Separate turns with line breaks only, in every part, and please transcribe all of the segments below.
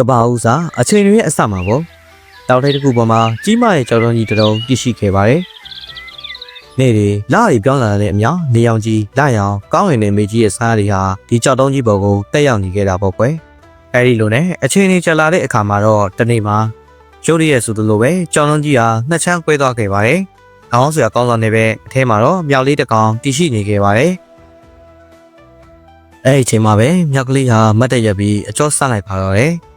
ဘာဦးစားအချိန်တွေရဲ့အစမှာပေါ့တောင်ထိပ်တစ်ခုပေါ်မှာကြီးမားတဲ့ကြောက်တုံးကြီးတစ်တုံးတည်ရှိခဲ့ပါတယ်။နေ့တွေလရီပြောင်းလာတဲ့အမြောင်နေရောင်ကြီးလရောင်ကောင်းဝင်တဲ့မေကြီးရဲ့စားတွေဟာဒီကြောက်တုံးကြီးပေါ်ကိုတက်ရောက်နေခဲ့တာပေါ့ကွယ်။အဲဒီလိုနဲ့အချိန်တွေကြာလာတဲ့အခါမှာတော့တနေ့မှာကျိုးရရဲ့ဆိုသလိုပဲကြောက်တုံးကြီးဟာနှစ်ချမ်းကွဲသွားခဲ့ပါတယ်။အောင်းဆရာကောင်းဆောင်နေပဲအထဲမှာတော့မြောက်လေးတစ်ကောင်တည်ရှိနေခဲ့ပါတယ်။အဲဒီအချိန်မှာပဲမြောက်ကလေးဟာမတ်တက်ရက်ပြီးအကျော်ဆန့်လိုက်ပါတော့တယ်။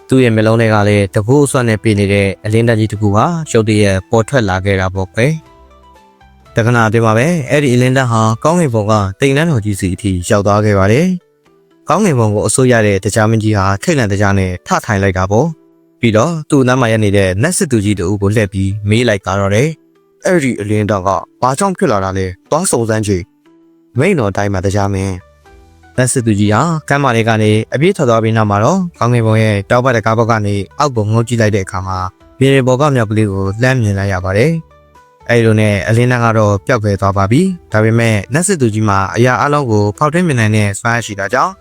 သူ့ရဲ့မျက်လုံးတွေကလည်းတကူအဆွမ်းနဲ့ပြနေတဲ့အလင်းတက်ကြီးတစ်ခုဟာရုပ်တရက်ပေါ်ထွက်လာခဲ့တာပေါ့ကွယ်။တခဏတည်းမှာပဲအဲ့ဒီအလင်းတက်ဟာကောင်းကင်ဘုံကတိမ်လန်းတော်ကြီးစီအထိရောက်သွားခဲ့ပါတယ်။ကောင်းကင်ဘုံကိုအစိုးရတဲ့တရားမင်းကြီးဟာထိတ်လန့်တရားနဲ့ထထိုင်လိုက်တာပေါ့။ပြီးတော့သူ့နားမှာရနေတဲ့နတ်စစ်သူကြီးတို့ကိုလှည့်ပြီးမေးလိုက်ကြတော့တယ်။အဲ့ဒီအလင်းတက်ကဘာကြောင့်ဖြစ်လာတာလဲ။သွားစုံစမ်းကြည့်။မိန်တော်တိုင်းမှာတရားမင်းလက်စစ်သူကြီးဟာကမ်းမာလေးကနေအပြည့်ထွက်သွားပြီးနောက်မှာတော့ကောင်းကင်ဘုံရဲ့တောက်ပတ်တကားဘက်ကနေအောက်ကိုငုံကြည့်လိုက်တဲ့အခါမှာမြေရေပေါ်ကမြောက်ကလေးကိုလှမ်းမြင်လိုက်ရပါတယ်။အဲဒီလိုနဲ့အလင်းနာကတော့ပျောက်ခဲ့သွားပါပြီ။ဒါပေမဲ့လက်စစ်သူကြီးမှာအရာအလုံးကိုဖောက်ထွင်းမြင်နိုင်တဲ့စွမ်းရှိတာကြောင့်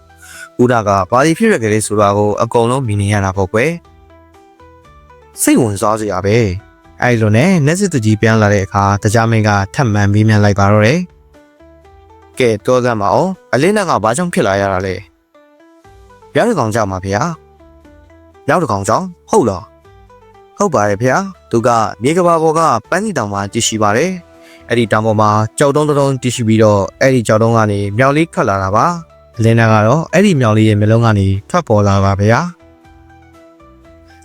ဦးတာကဘာဒီဖြစ်ရကြလေဆိုတာကိုအကုန်လုံးမြင်နေရတာပေါ့ကွယ်။စိတ်ဝင်စားစရာပဲ။အဲဒီလိုနဲ့လက်စစ်သူကြီးပြန်လာတဲ့အခါတရားမင်းကထပ်မံမေးမြန်းလိုက်ပါတော့တယ်။ကဲတော်စမ်းပါအောင်အလင်းနဲ့ကဘာကြောင့်ဖြစ်လာရတာလဲပြောင်းတကောင်ကြောင့်ပါဗျာပြောင်းတကောင်ကြောင့်ဟုတ်လားဟုတ်ပါတယ်ဗျာသူကမြေကဘာပေါ်ကပန်းစီတောင်မှာတည်ရှိပါတယ်အဲ့ဒီတောင်ပေါ်မှာကြောက်တုံးတုံးတည်ရှိပြီးတော့အဲ့ဒီကြောက်တုံးကနေမြောက်လေးထွက်လာတာပါအလင်းနဲ့ကတော့အဲ့ဒီမြောက်လေးရဲ့မျက်လုံးကနေထွက်ပေါ်လာပါဗျ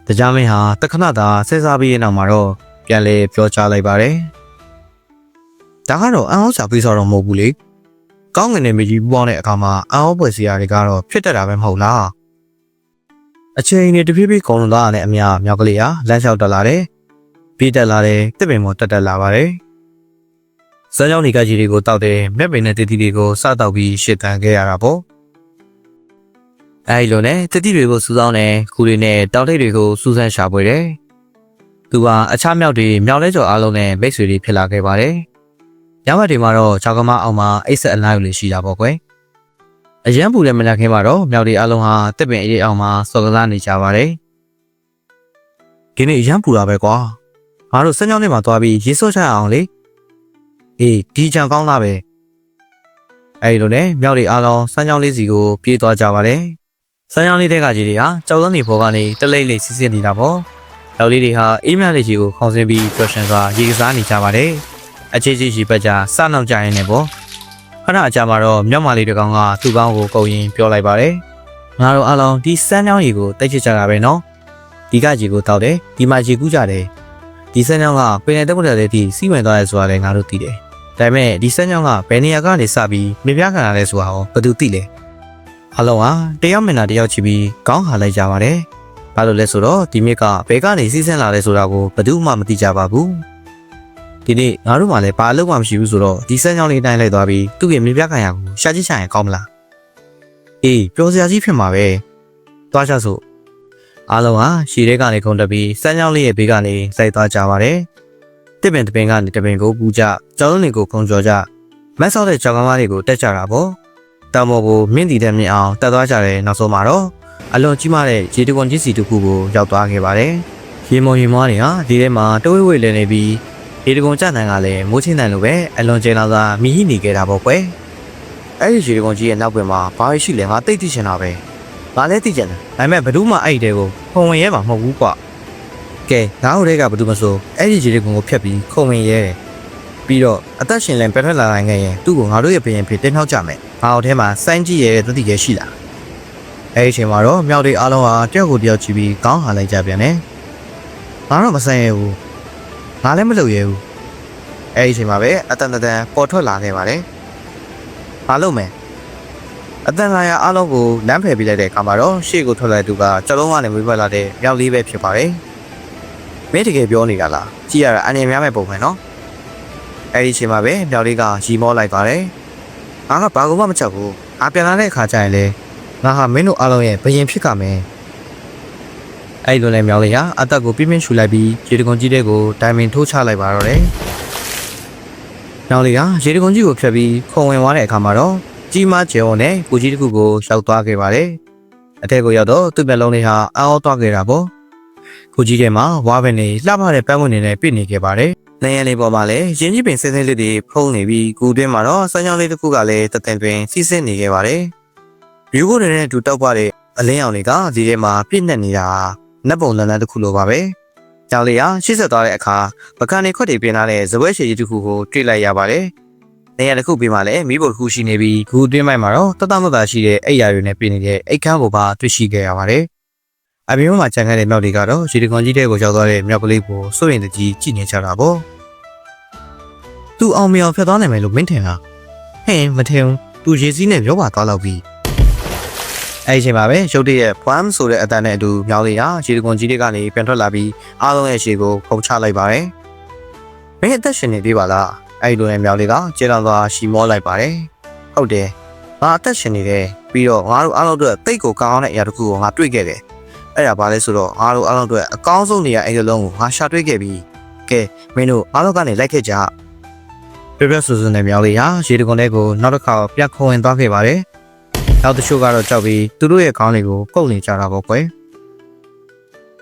ာတရားမင်းဟာတခဏသာစဉ်းစားပြီးနောက်မှာတော့ပြန်လေပြောချလိုက်ပါတယ်ဒါကတော့အအောင်စာပြီးဆိုတော့မဟုတ်ဘူးလေကောင်းငင်နေမကြီးပူပေါင်းတဲ့အခါမှာအောင်းပွဲစီရာတွေကတော့ဖြစ်တတ်တာပဲမဟုတ်လားအချိန်နဲ့တဖြည်းဖြည်းကုန်လွန်သွားတဲ့အမြမြောက်ကလေးဟာလမ်းလျှောက်တက်လာတယ်ပြေးတက်လာတယ်တစ်ပင်ပေါ်တက်လာပါတယ်စမ်းကြောင်းနေကကြီးတွေကိုတောက်တယ်မြက်ပင်နဲ့တတိတွေကိုစတောက်ပြီးရှစ်တန်ခဲ့ရတာပေါ့အဲဒီလိုနဲ့တတိတွေကိုစူးစောင်းတယ်ခူတွေနဲ့တောက်ထိပ်တွေကိုစူးစမ်းရှာဖွေတယ်သူဟာအခြားမြောက်တွေမြောက်လဲကျော်အားလုံးနဲ့မိတ်ဆွေတွေဖြစ်လာခဲ့ပါတယ်ညဘက်တွေမှာတော့ချောက်ကမအောင်မှာအိတ်ဆက်အလိုက်လေးရှိတာပေါ့ကွယ်အရန်ပူတဲ့မနက်ခင်းမှာတော့မြောက်တွေအလုံးဟာတစ်ပင်အေးအောင်မှာစော်ကစားနေကြပါတယ်ဒီနေ့အရန်ပူတာပဲကွာငါတို့စမ်းကြောင်းထဲမှာသွားပြီးရေစော့ချအောင်လေအေးဒီချံကောင်းသားပဲအဲဒီလိုနဲ့မြောက်တွေအလုံးစမ်းကြောင်းလေးစီကိုပြေးသွားကြပါတယ်စမ်းကြောင်းလေးတဲ့ကကြီးတွေဟာကြောက်သွန်းနေပေါ်ကနေတလိမ့်လေးစစ်စစ်နေတာပေါ့မြောက်လေးတွေဟာအေးမြလေးကြီးကိုခေါင်းဆင်းပြီးပျော်ရွှင်စွာရေကစားနေကြပါတယ်အခြေကြီးရှိပတ်ကြစနောက်ကြရင်လည်းပေါ့ခဏအကြာမှာတော့မြောက်မလေးတကောင်ကသူ့ကောင်းကိုကုတ်ရင်ပြောလိုက်ပါတယ်ငါတို့အလုံးဒီစမ်းချောင်းကြီးကိုတိတ်ချကြတာပဲနော်ဒီကကြီးကိုတောက်တယ်ဒီမှာကြီးကူးကြတယ်ဒီစမ်းချောင်းကပင်လယ်တက်မတက်တဲ့ဒီစီးဝင်သွားရဲဆိုတာလည်းငါတို့သိတယ်ဒါပေမဲ့ဒီစမ်းချောင်းကဘယ်နေရာကနေစပြီးမြပြခံရလဲဆိုတာဟောဘယ်သူသိလဲအလုံးဟာတယောက်မင်တာတယောက်ချီပြီးကောင်းဟာလိုက်ကြပါတယ်ဘာလို့လဲဆိုတော့ဒီမြစ်ကဘယ်ကနေစီးဆင်းလာလဲဆိုတာကိုဘယ်သူမှမသိကြပါဘူးဒီနေ့ငါတို့မှလည်းဘာအလုပ်မှမရှိဘူးဆိုတော့ဒီစမ်းချောင်းလေးတိုင်းလိုက်သွားပြီးသူ့ရဲ့မြေပြခံရကိုရှာကြည့်ချင်ရင်ကောင်းမလားအေးပျော်စရာကြီးဖြစ်မှာပဲသွားကြစို့အားလုံးဟာရှည်တဲ့ကနေခုန်တက်ပြီးစမ်းချောင်းလေးရဲ့ဘေးကနေစိုက်သွားကြပါတယ်တစ်ပင်တစ်ပင်ကနေတစ်ပင်ကိုပူကြကြောင်းလုံးတွေကိုခုန်ကျော်ကြမက်ဆောက်တဲ့ကြောင်ကမားတွေကိုတက်ကြတာပေါ့တောင်ပေါ်ကိုမြင့်တည်တဲ့မြင့်အောင်တက်သွားကြတယ်နောက်ဆုံးမှာတော့အလွန်ကြီးမားတဲ့ရေတကွန်ကြီးစီတစ်ခုကိုရောက်သွားခဲ့ပါတယ်ရေမော်ရေမွားတွေဟာဒီထဲမှာတိုးဝဲဝဲလည်နေပြီးဒီတကုံကြနိုင်ကလည်းမိုးချင်းနိုင်လိုပဲအလွန်ကျင်းလာသာမိဟိနေခဲ့တာပေါ့ကွယ်အဲ့ဒီရေတကုံကြီးရဲ့နောက်ပြင်မှာဘာရှိလဲငါသိသိချင်တာပဲငါလည်းသိချင်တယ်ဒါပေမဲ့ဘယ်သူမှအဲ့ဒီတဲကိုခုံဝင်ရဲမှာမဟုတ်ဘူးကွာကဲငါတို့တွေကဘယ်သူမဆိုအဲ့ဒီရေတကုံကိုဖျက်ပြီးခုံဝင်ရဲတယ်ပြီးတော့အသက်ရှင်လင်ပြထွက်လာနိုင်ခဲ့ရင်သူ့ကိုငါတို့ရဲ့ဘရင်ဖေတင်းနှောက်ကြမယ်ငါတို့ထဲမှာစိုင်းကြည့်ရဲတဲ့တတိရဲရှိလားအဲ့ဒီအချိန်မှာတော့မြောက်တွေအားလုံးဟာတယောက်ကိုတယောက်ချီပြီးကောင်းဟာလိုက်ကြပြန်တယ်ငါတော့မဆိုင်ရဘူးငါလည်းမလုပ်ရဘူးအဲ့ဒီအချိန်မှာပဲအတန်တန်ပေါ်ထွက်လာခဲ့ပါတယ်ဘာလို့မဲအတန်လာရအားလုံးကိုလမ်းဖယ်ပေးလိုက်တဲ့အခါမှာတော့ရှေ့ကိုထွက်လာတဲ့သူကကြောက်လုံးကနေဝေးထွက်လာတဲ့မြောက်လေးပဲဖြစ်ပါတယ်မင်းတကယ်ပြောနေတာလားကြည့်ရတာအနေများမဲ့ပုံပဲနော်အဲ့ဒီအချိန်မှာပဲမြောက်လေးကရီမောလိုက်ပါတယ်ငါကဘာမှမချက်ဘူးအားပြန်လာတဲ့အခါကျရင်လေငါဟာမင်းတို့အားလုံးရဲ့ဘယင်ဖြစ်ကမယ်အဲ့လိုနဲ့မြောက်လေးဟာအသက်ကိုပြင်းပြင်းရှူလိုက်ပြီးရေတကုံကြီးတဲ့ကိုတိုင်ပင်ထိုးချလိုက်ပါတော့တယ်။မြောက်လေးဟာရေတကုံကြီးကိုဖြတ်ပြီးခုံဝင်သွားတဲ့အခါမှာတော့ကြီးမားကျယ်ဝန်းတဲ့ကိုကြီးတစ်ခုကိုရောက်သွားခဲ့ပါတယ် အထက်ကိုရောက်တော့သူ့မျက်လုံးလေးဟာအောင်းသွားခဲ့တာပေါ့ခုကြီးထဲမှာဝါပင်နေလှပတဲ့ပန်းဝင်နေနဲ့ပြည့်နေခဲ့ပါတယ်နေရလေးပေါ်မှာလည်းရင်းကြီးပင်ဆင်းဆင်းလေးတွေဖုံးနေပြီးကူတွင်းမှာတော့ဆန်းချောင်းလေးတစ်ခုကလည်းတသင်တွင်စီးဆင်းနေခဲ့ပါတယ်မြူကိုနေတဲ့တူတောက်ပါတဲ့အလင်းအောင်တွေကဒီထဲမှာပြည့်နေနေတာနတ်ပုံလန်လန်းတစ်ခုလိုပါပဲကြောင်လေးဟာရှေ့ဆက်သွားတဲ့အခါပကံနေခွက်တွေပြင်လာတဲ့ဇပွဲရှည်ကြီးတစ်ခုကိုတွေ့လိုက်ရပါတယ်နေရာတစ်ခုပြင်မှာလည်းမိဖို့တစ်ခုရှိနေပြီးဂူတွင်းမိုက်မှာတော့တတမတာရှိတဲ့အိပ်ယာတွေနဲ့ပြင်နေတဲ့အိတ်ခမ်းကိုပါတွေ့ရှိခဲ့ရပါတယ်အပြင်မှာကြံခဲ့တဲ့မြောက်တွေကတော့ရေတခွန်ကြီးတဲ့ကိုရောက်သွားတဲ့မြောက်ကလေးကိုစိုးရင်တကြီးကြည့်နေကြတာပေါ့သူအောင်မြောင်ဖြတ်သွားနိုင်မယ်လို့မင်းထင်လားဟင်းမထင်သူရေစည်းနဲ့ပြောပါသွားတော့ပြီအဲ့ဒီအချိန်မှာပဲရုတ်တရက်ဖွမ်ဆိုတဲ့အတန်နဲ့အတူမြောက်လေးဟာရေတခွန်ကြီးတွေကနေပြန်ထွက်လာပြီးအားလုံးရဲ့ရှေ့ကိုဖုံချလိုက်ပါတယ်မင်းအသက်ရှင်နေသေးပါလားအဲ့လိုနဲ့မြောက်လေးကကျေလောင်သွားရှီမောလိုက်ပါတယ်ဟုတ်တယ်ငါအသက်ရှင်နေတယ်ပြီးတော့ငါတို့အားလုံးအတွက်တိတ်ကိုကောင်းအောင်တဲ့အရာတစ်ခုကိုငါတွေ့ခဲ့တယ်အဲ့ဒါဘာလဲဆိုတော့ငါတို့အားလုံးအတွက်အကောင်းဆုံးနေရာအဲ့ဒီလုံးကိုငါရှာတွေ့ခဲ့ပြီကဲမင်းတို့အားလုံးကနေလိုက်ခဲ့ကြပြပြဆူဆူနဲ့မြောက်လေးဟာရေတခွန်လေးကိုနောက်တစ်ခါပြတ်ခုံဝင်သွားခဲ့ပါတယ်နောက်တစ်ချို့ကတော့ကြောက်ပြီးသူတို့ရဲ့ခေါင်းတွေကိုကုတ်နေကြတာပေါ့ကွယ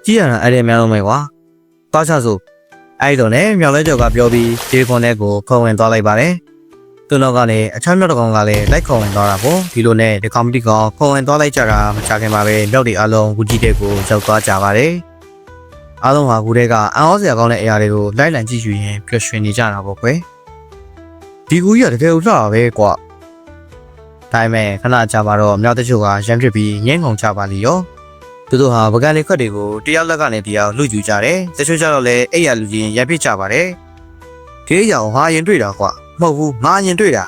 ်ကြည့်ရတာအဲ့ဒီများလုံးပဲကွာသွားချစို့အဲ့ဒီတော့လည်းမြောက်လဲကြောက်ကပြောပြီးရေခွန်လေးကိုခုံဝင်သွားလိုက်ပါတယ်သူတို့ကလည်းအချမ်းမြောက်တကောင်ကလည်းလိုက်ခုံဝင်သွားတာပေါ့ဒီလိုနဲ့ဒီကောင်မတီကောင်ခုံဝင်သွားလိုက်ကြတာမချခင်ပါပဲမြောက်တွေအလုံးဂူကြီးတဲ့ကိုရောက်သွားကြပါတယ်အားလုံးဟာဂူထဲကအံ့ဩစရာကောင်းတဲ့အရာတွေကိုလိုက်လံကြည့်ယူရင်းပျော်ရွှင်နေကြတာပေါ့ကွယ်ဒီဂူကြီးကတကယ်လှတာပဲကွာဒါပေမဲ့ခဏကြာပါတော့မြောက်တချို့ကရမ်းဖြစ်ပြီးငင်းငုံကြပါလိရောသူတို့ဟာပကံလေးခွက်တွေကိုတယောက်လက်ကနေတယောက်လူယူကြတယ်တချို့ကျတော့လည်းအိယာလူချင်းရမ်းဖြစ်ကြပါတယ်ဒီအရာကိုဟာရင်တွေ့တာကွာမဟုတ်ဘူးငါရင်တွေ့တာ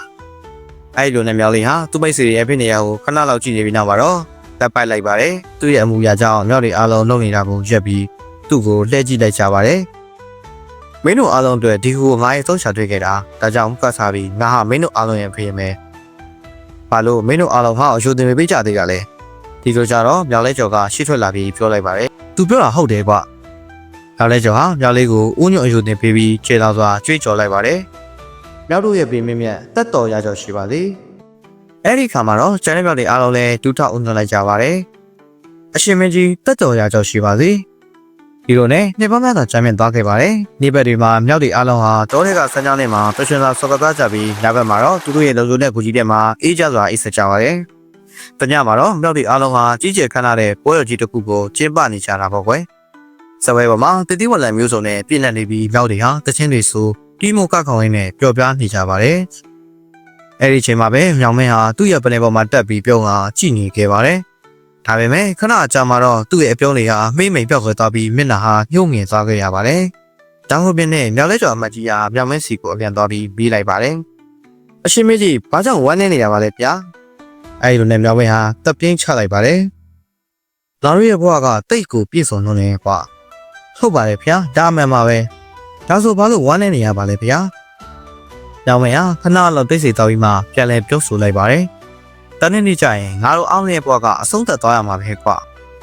အဲ့လိုနဲ့မြောက်လေးဟာသူ့မိတ်ဆွေရဲ့ဖြစ်နေရကိုခဏလောက်ကြည့်နေပြီးနောက်မှာတော့တက်ပိုက်လိုက်ပါတယ်သူ့ရဲ့အမူအရာကြောင့်မြောက်တွေအားလုံးလုံနေတာကိုရက်ပြီးသူ့ကိုလှည့်ကြည့်လိုက်ကြပါတယ်မင်းတို့အားလုံးအတွက်ဒီကိုငါရဲ့သုံးချတွေ့ခဲ့တာဒါကြောင့်ကတ်စားပြီးငါဟာမင်းတို့အားလုံးရဲ့ဖေးမယ်ဘာလို့မင်းတို့အားလုံးဟာအယူတင်ပေးကြသေးတာလဲဒီလိုကြတော့မြောက်လဲကျော်ကရှေ့ထွက်လာပြီးပြောလိုက်ပါတယ်သူပြောတာဟုတ်တယ်ကွမြောက်လဲကျော်ဟာမြောက်လေးကိုဦးညွန့်အယူတင်ပေးပြီးခြေတော်စွာကြွေးကြော်လိုက်ပါတယ်မြောက်တို့ရဲ့ပြင်မြတ်တက်တော်ရကြော်ရှိပါသည်အဲ့ဒီခါမှာတော့ကျန်တဲ့မြောက်တွေအားလုံးလည်းဒူးထောက်ဦးညွန့်လိုက်ကြပါတယ်အရှင်မင်းကြီးတက်တော်ရကြော်ရှိပါသည်ဒီလိုနဲ့နေပေါင်းများစွာကျမ်းမြင့်သွားခဲ့ပါတယ်နေဘက်တွေမှာမြောက်တွေအားလုံးဟာတောထဲကဆန်းချောင်းထဲမှာပရှင်သာဆော့ကစားကြပြီးနောက်ဘက်မှာတော့သူတို့ရဲ့လုံခြုံတဲ့ဂူကြီးထဲမှာအေးကြစွာအိပ်စက်ကြပါတယ်တညမှာတော့မြောက်တွေအားလုံးဟာကြီးကျယ်ခမ်းနားတဲ့ပွဲတော်ကြီးတစ်ခုကိုကျင်းပနေကြတာပေါ့ကွယ်စပွဲပေါ်မှာတတိဝလံမျိုးစုံနဲ့ပြည့်နှက်နေပြီးမြောက်တွေဟာတချင်းတွေဆိုတီးမိုကခေါင်းရင်းနဲ့ပျော်ပြားနေကြပါတယ်အဲ့ဒီချိန်မှာပဲမြောင်မင်းဟာသူ့ရဲ့ပလင်ပေါ်မှာတက်ပြီးပြုံးကကြည့်နေခဲ့ပါတယ်ဒါပေမဲ့ခဏအကြာမှာတော့သူ့ရဲ့အပြုံးလေးဟာမိမ့်မိန်ပြောက်ခွဲသွားပြီးမျက်နှာဟာညှို့ငင်သွားခဲ့ရပါတယ်။တောင်ဟိုပင်နဲ့မြောက်လက်ကျော်အမတ်ကြီးဟာမြောင်မင်းစီကိုအပြန်သွားပြီးပြေးလိုက်ပါတယ်။အရှင်မင်းကြီးဘာကြောင့်ဝမ်းနေနေရပါလဲဗျာ။အဲဒီလိုနဲ့မြောင်မင်းဟာတပ်ပြင်းချလိုက်ပါတယ်။လာရီရဲ့ဘဝကတိတ်ကိုပြည့်စုံလို့နေကွာ။ဟုတ်ပါတယ်ဗျာ။ဒါမှန်ပါပဲ။ဒါဆိုဘာလို့ဝမ်းနေနေရပါလဲဗျာ။မြောင်မင်းဟာခဏလောက်တိတ်ဆိတ်သွားပြီးမှပြန်လဲပြုတ်ဆိုလိုက်ပါတယ်။တနေ့နေ့ကျရင်ငါတို့အောင်ရဲ့ဘဝကအဆုံးသက်သွားရမှာပဲကွာ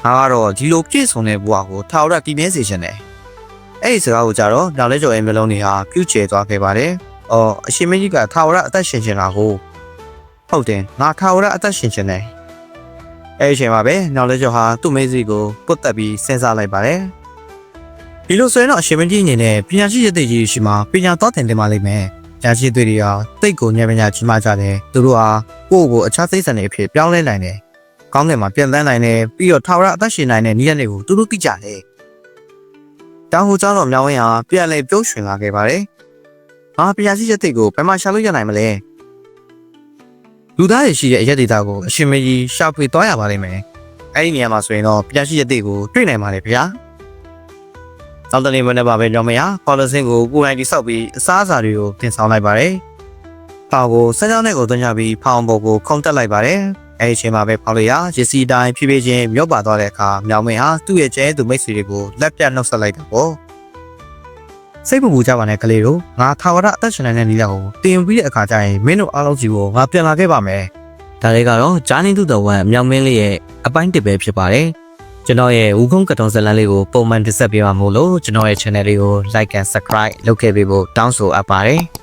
ငါကတော့ဒီလိုပြည့်စုံတဲ့ဘဝကိုထာဝရတည်မြဲစေချင်တယ်အဲ့ဒီစကားကိုကြတော့နောက်လဲကျော်ရဲ့မျိုးလုံးတွေဟာပြုတ်ကျဲသွားခဲ့ပါတယ်အော်အရှင်မင်းကြီးကထာဝရအသက်ရှင်ချင်တာကိုဟုတ်တယ်ငါထာဝရအသက်ရှင်ချင်တယ်အဲ့ဒီအချိန်မှာပဲနောက်လဲကျော်ဟာသူ့မိန်းစီကိုပုတ်တက်ပြီးစဉ်းစားလိုက်ပါတယ်ဒီလိုဆိုရင်တော့အရှင်မင်းကြီးအနေနဲ့ပညာရှိရတဲ့ကြီးရှိမှပညာတော်တင်တင်ပါလိမ့်မယ်ညာရှိတွေဟာတိတ်ကိုညံ့ပညာကြီးမှကြတယ်သူတို့ဟာကိုယ့်ကိုအခြားစိတ်ဆန်တွေအဖြစ်ပြောင်းလဲနိုင်တယ်ကောင်းကင်မှာပြန်တန်းနိုင်တယ်ပြီးတော့ထာဝရအသက်ရှင်နိုင်တဲ့နည်းရက်တွေကိုသူတို့သိကြတယ်တောင်ဟိုကျောင်းတော်မြောင်းဝင်းဟာပြန်လဲပြုံးရွှင်လာခဲ့ပါတယ်ငါပညာရှိရတဲ့ကိုဘယ်မှာရှာလို့ရနိုင်မလဲလူသားရရှိတဲ့အရက်ဒေတာကိုအရှင်မကြီးရှာဖွေသွားရပါလိမ့်မယ်အဲ့ဒီနေရာမှာဆိုရင်တော့ပညာရှိရတဲ့ကိုတွေ့နိုင်ပါလေဗျာနောက်တနေ့မနေ့ပါပဲကျွန်တော်မရပေါ်လစင်ကိုကိုယ်တိုင်တိဆောက်ပြီးအစားအစာတွေကိုတင်ဆောင်လိုက်ပါတယ်။ပေါင်ကိုစမ်းကြောင်းနဲ့ကိုသွင်းချပြီးဖောင်ပေါ်ကိုခုံတက်လိုက်ပါတယ်။အဲဒီအချိန်မှာပဲဖောင်လေးရရစီတိုင်းဖြည်းဖြည်းချင်းမြော့ပါသွားတဲ့အခါမြောင်မင်းဟာသူ့ရဲ့ကျဲသူမိတ်ဆွေတွေကိုလက်ပြနှုတ်ဆက်လိုက်တာပေါ့။စိတ်ပူပူကြပါနဲ့ကလေးတို့ငါထာဝရအသက်ရှင်နိုင်တဲ့နည်းကိုတင်ပြီးတဲ့အခါကျရင်မင်းတို့အားလုံးစီကိုငါပြန်လာခဲ့ပါမယ်။ဒါလေးကတော့ဂျာနီတူတဝန်မြောင်မင်းလေးရဲ့အပိုင်းတစ်ပဲဖြစ်ပါတယ်။ကျွန်တော်ရဲ့ဝူခုံးကတုံးဇလန်းလေးကိုပုံမှန်တင်ဆက်ပေးပါမို့လို့ကျွန်တော်ရဲ့ channel လေးကို like and subscribe လုပ်ခဲ့ပေးဖို့တောင်းဆိုအပ်ပါတယ်။